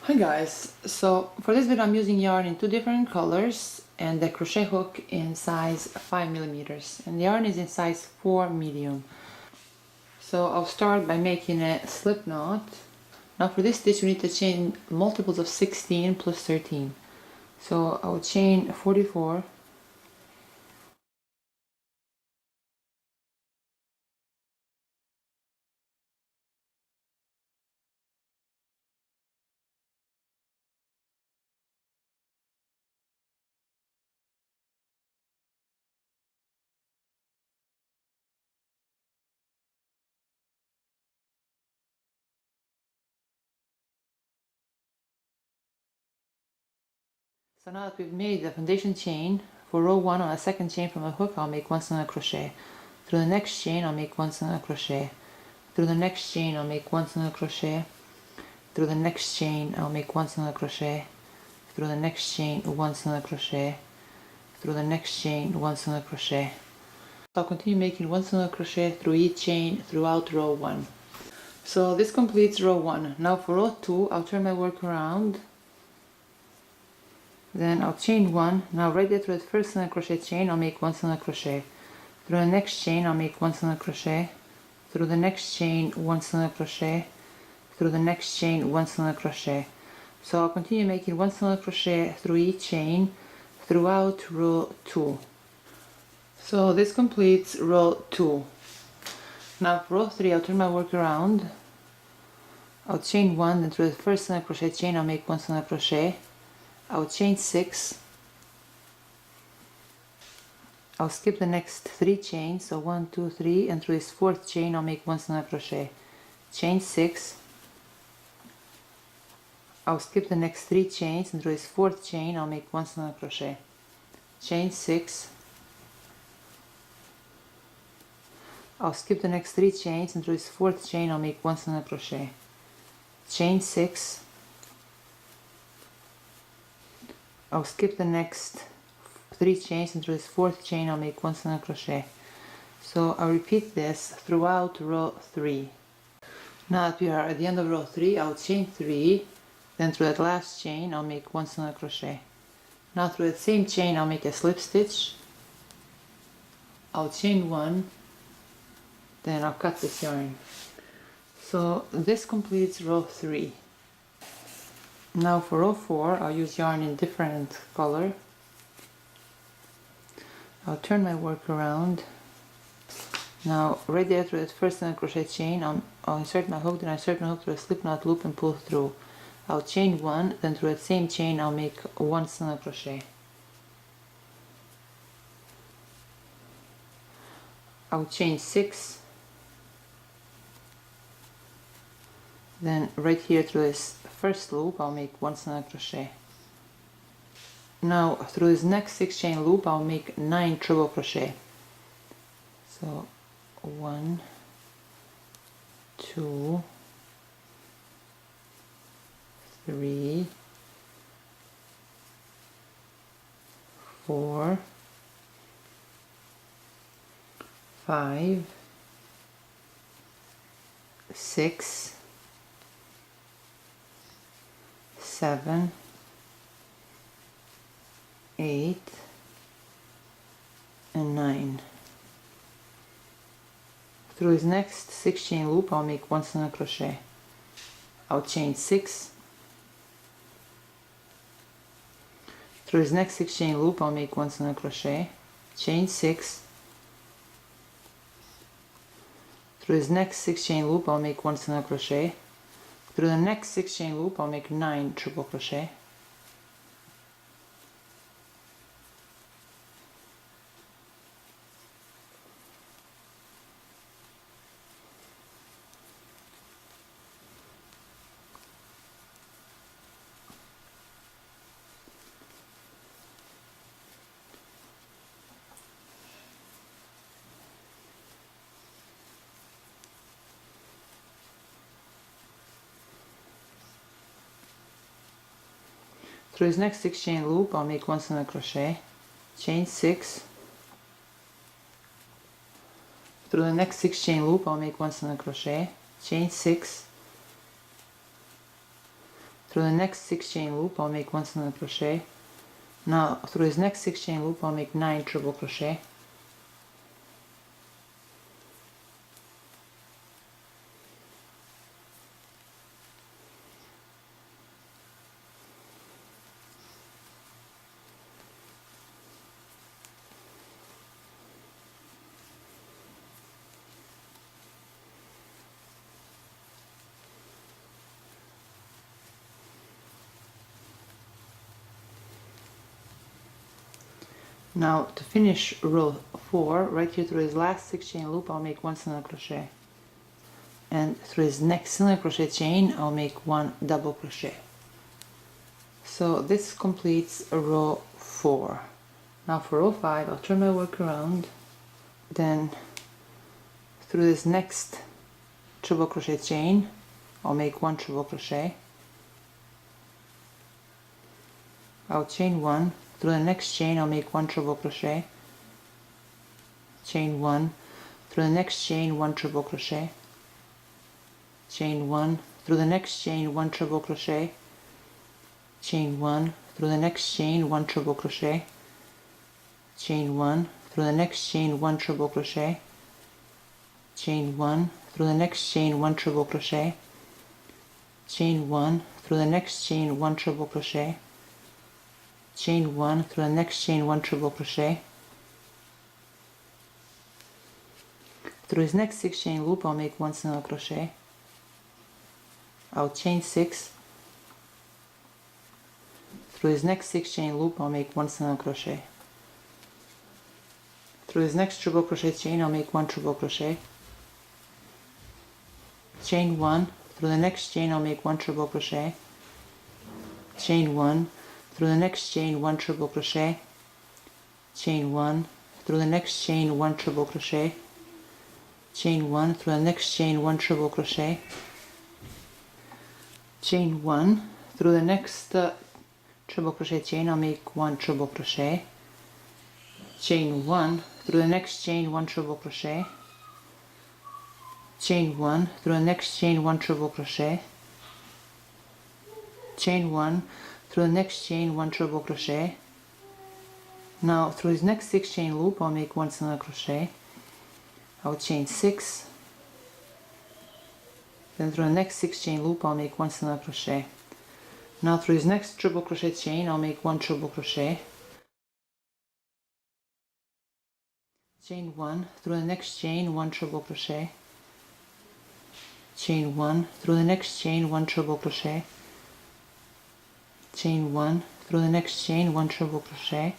Hi guys, so for this video I'm using yarn in two different colors and the crochet hook in size 5mm, and the yarn is in size 4 medium. So I'll start by making a slip knot. Now for this stitch we need to chain multiples of 16 plus 13. So I'll chain 44, so now that we've made the foundation chain, for row 1 on the second chain from the hook I'll make 1 single crochet. Through the next chain I'll make 1 single crochet. Through the next chain I'll make 1 single crochet. Through the next chain I'll make 1 single crochet. Through the next chain 1 single crochet. Through the next chain 1 single crochet. So I'll continue making 1 single crochet through each chain throughout row 1. So this completes row 1. Now for row 2 I'll turn my work around. Then I'll chain 1. Now right there through the first single crochet chain I'll make 1 single crochet. Through the next chain I'll make 1 single crochet. Through the next chain 1 single crochet. Through the next chain 1 single crochet. So I'll continue making 1 single crochet through each chain throughout row 2. So this completes row 2. Now for row 3 I'll turn my work around. I'll chain 1, then through the first single crochet chain I'll make 1 single crochet. I'll chain 6. I'll skip the next 3 chains, so 1, 2, 3, and through this 4th chain I'll make 1 single crochet. Chain 6. I'll skip the next 3 chains, and through this 4th chain I'll make 1 single crochet. Chain 6. I'll skip the next 3 chains, and through this 4th chain I'll make 1 single crochet. Chain 6. I'll skip the next 3 chains, and through this 4th chain I'll make 1 single crochet. So I'll repeat this throughout row 3. Now that we are at the end of row 3, I'll chain 3, then through that last chain I'll make 1 single crochet. Now through that same chain I'll make a slip stitch. I'll chain 1, then I'll cut this yarn. So this completes row 3. Now for row 4 I'll use yarn in different color. I'll turn my work around. Now right there through that first single crochet chain I'll insert my hook, then I insert my hook through a slip knot loop and pull through. I'll chain 1, then through that same chain I'll make 1 single crochet. I'll chain 6. Then right here through this first loop I'll make 1 single crochet. Now through this next 6 chain loop I'll make 9 treble crochet. So 1, 2, 3, 4, 5, 6, 7, 8, and 9. Through this next 6 chain loop I'll make 1 single crochet. I'll chain 6. Through this next 6 chain loop I'll make 1 single crochet. Chain 6. Through this next 6 chain loop I'll make 1 single crochet. Through the next 6 chain loop I'll make 9 triple crochet. Through this next 6 chain loop I'll make 1 single crochet. Chain 6. Through the next 6 chain loop I'll make 1 single crochet. Chain 6. through the next 6 chain loop I'll make 1 single crochet. Now through this next 6 chain loop I'll make 9 treble crochet. Now to finish row 4, right here through this last 6 chain loop I'll make 1 single crochet, and through this next single crochet chain I'll make 1 double crochet. So this completes row 4. Now for row 5 I'll turn my work around, then through this next treble crochet chain I'll make 1 treble crochet. I'll chain 1. Through the next chain I'll make 1 treble crochet, chain 1, through the next chain 1 treble crochet, chain 1, through the next chain 1 treble crochet, chain 1, through the next chain 1 treble crochet, chain 1, through the next chain 1 treble crochet, chain 1, through the next chain 1 treble crochet, chain 1, through the next chain 1 treble crochet, chain 1, through the next chain 1 treble crochet. Through this next 6 chain loop I'll make 1 single crochet. I'll chain 6. Through this next 6 chain loop I'll make 1 single crochet. Through this next treble crochet chain I'll make 1 treble crochet. Chain 1, through the next chain I'll make 1 treble crochet. Chain 1, through the next chain 1 treble crochet, chain 1, through the next chain 1 treble crochet, chain 1, through the next chain 1 treble crochet, chain 1, through the next treble crochet chain I'll make 1 treble crochet, chain 1, through the next chain 1 treble crochet, chain 1, through the next chain 1 treble crochet, chain 1, through the next chain 1 treble crochet. Now through this next 6 chain loop I'll make 1 single crochet. I'll chain 6. Then through the next 6 chain loop I'll make 1 single crochet. Now through this next treble crochet chain I'll make 1 treble crochet. Chain 1, through the next chain 1 treble crochet. Chain 1, through the next chain 1 treble crochet. Chain 1, through the next chain 1 treble crochet,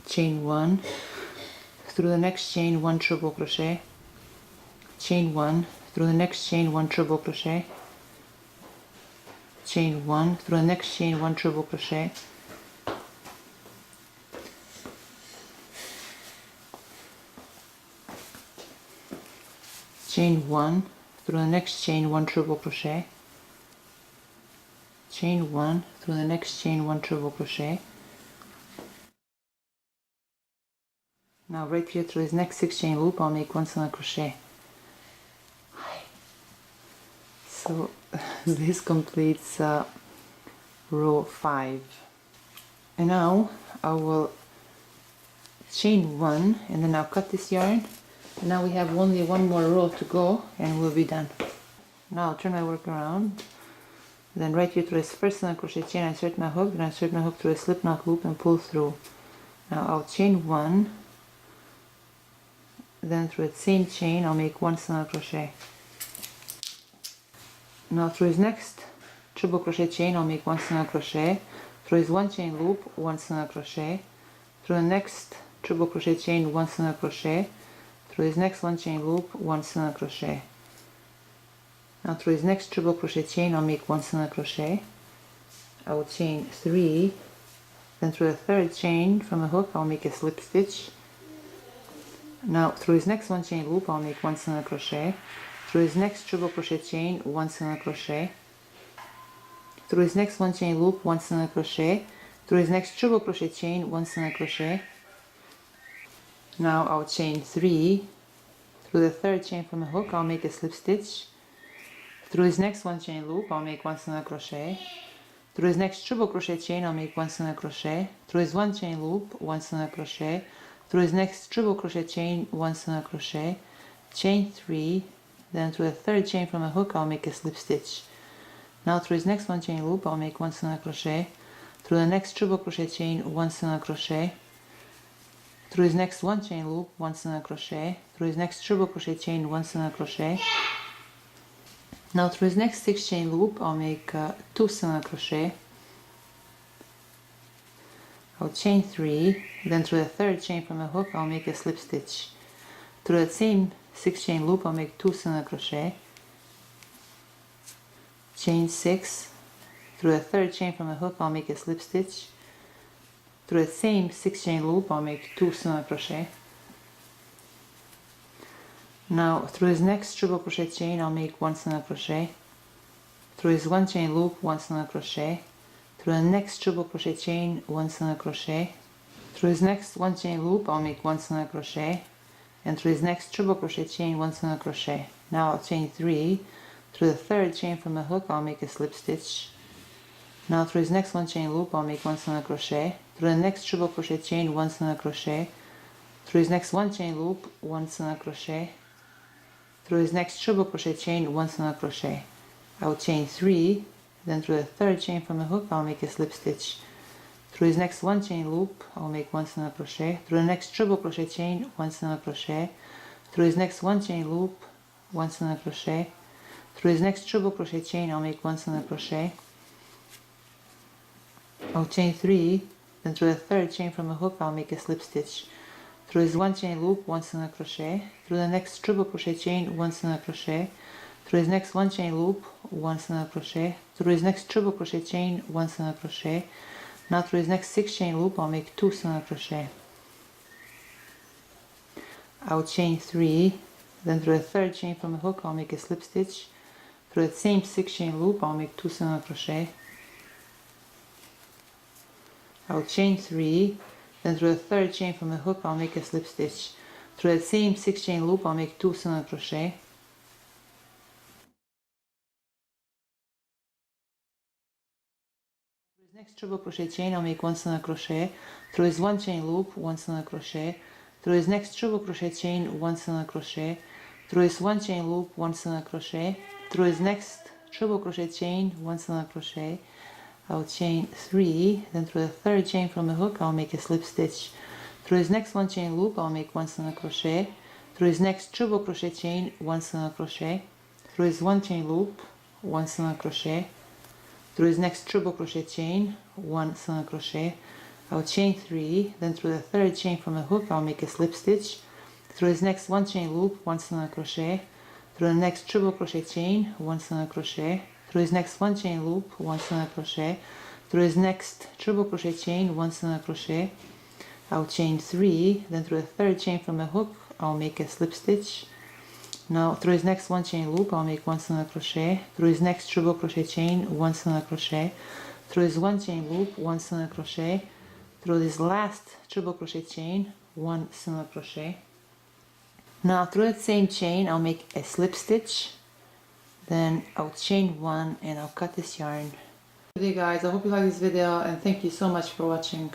chain 1, through the next chain 1 treble crochet, chain 1, through the next chain 1 treble crochet, chain 1, through the next chain 1 treble crochet, chain 1, through the next chain 1 treble crochet, chain 1, through the next chain 1 treble crochet. Now right here through this next 6 chain loop I'll make 1 single crochet. So this completes row 5. And now I will chain 1 and then I'll cut this yarn. And now we have only 1 more row to go and we'll be done. Now I'll turn my work around. Then right here through this first single crochet chain I insert my hook, then I insert my hook through a slip knot loop and pull through. Now I'll chain 1, then through the same chain I'll make 1 single crochet. Now through his next triple crochet chain I'll make 1 single crochet. Through his 1 chain loop 1 single crochet. Through the next triple crochet chain 1 single crochet. Through his next 1 chain loop 1 single crochet. Now through his next triple crochet chain I'll make 1 single crochet. I will chain 3, then through the third chain from the hook I'll make a slip stitch. Now through his next 1 chain loop I'll make 1 single crochet. Through his next triple crochet chain 1 single crochet. Through his next 1 chain loop 1 single crochet. Through his next triple crochet chain 1 single crochet. Now I'll chain 3. Through the third chain from the hook I'll make a slip stitch. Through this next one chain loop, I'll make one single crochet. Through this next triple crochet chain, I'll make one single crochet. Through this one chain loop, one single crochet. Through this next triple crochet chain, one single crochet. Chain 3, then through the third chain from a hook, I'll make a slip stitch. Now through this next one chain loop, I'll make one single crochet. Through the next triple crochet chain, one single crochet. Through this next one chain loop, one single crochet. Through this next triple crochet chain, one single crochet. Now through this next 6 chain loop, I'll make 2 single crochet. I'll chain 3, then through the third chain from a hook, I'll make a slip stitch. Through that same 6 chain loop, I'll make 2 single crochet. Chain 6. Through the third chain from a hook, I'll make a slip stitch. Through the same 6 chain loop, I'll make 2 single crochet. Now through this next triple crochet chain, I'll make 1 single crochet. Through this one chain loop, 1 single crochet. Through the next triple crochet chain, 1 single crochet. Through this next one chain loop, I'll make 1 single crochet. And through this next triple crochet chain, 1 single crochet. Now I'll chain 3. Through the third chain from a hook, I'll make a slip stitch. Now through this next one chain loop, I'll make 1 single crochet. Through the next triple crochet chain, 1 single crochet. Through this next one chain loop, 1 single crochet. Through this next triple crochet chain, 1 single crochet. I'll chain 3, then through the third chain from the hook, I'll make a slip stitch. Through this next one chain loop, I'll make 1 single crochet. Through the next triple crochet chain, 1 single crochet. Through this next one chain loop, 1 single crochet. Through this next triple crochet chain, I'll make 1 single crochet. I'll chain 3, then through the third chain from a hook, I'll make a slip stitch. Through this one chain loop, 1 single crochet. Through the next triple crochet chain, 1 single crochet. Through this next one chain loop, 1 single crochet. Through this next triple crochet chain, 1 single crochet. Now through this next 6 chain loop, I'll make 2 single crochet. I'll chain 3, then through the third chain from the hook, I'll make a slip stitch. Through the same 6 chain loop, I'll make 2 single crochet. I'll chain 3, then through the third chain from the hook, I'll make a slip stitch. Through that same 6 chain loop, I'll make 2 single crochet. Through this next triple crochet chain, I'll make 1 single crochet. Through this one chain loop, 1 single crochet. Through this next triple crochet chain, 1 single crochet. Through this one chain loop, 1 single crochet. Through this next triple crochet chain, 1 single crochet. I'll chain 3, then through the third chain from the hook, I'll make a slip stitch. Through this next one chain loop, I'll make 1 single crochet. Through this next triple crochet chain, 1 single crochet. Through this one chain loop, 1 single crochet. Through this next triple crochet chain, 1 single crochet. I'll chain 3, then through the third chain from the hook, I'll make a slip stitch. Through this next one chain loop, 1 single crochet. Through the next triple crochet chain, 1 single crochet. Through this next one chain loop, 1 single crochet. Through this next triple crochet chain, 1 single crochet. I'll chain 3, then through the third chain from the hook, I'll make a slip stitch. Now through this next one chain loop, I'll make 1 single crochet. Through this next triple crochet chain, 1 single crochet. Through this one chain loop, 1 single crochet. Through this last triple crochet chain, 1 single crochet. Now through that same chain, I'll make a slip stitch. Then I'll chain 1 and I'll cut this yarn. Okay guys, I hope you like this video and thank you so much for watching.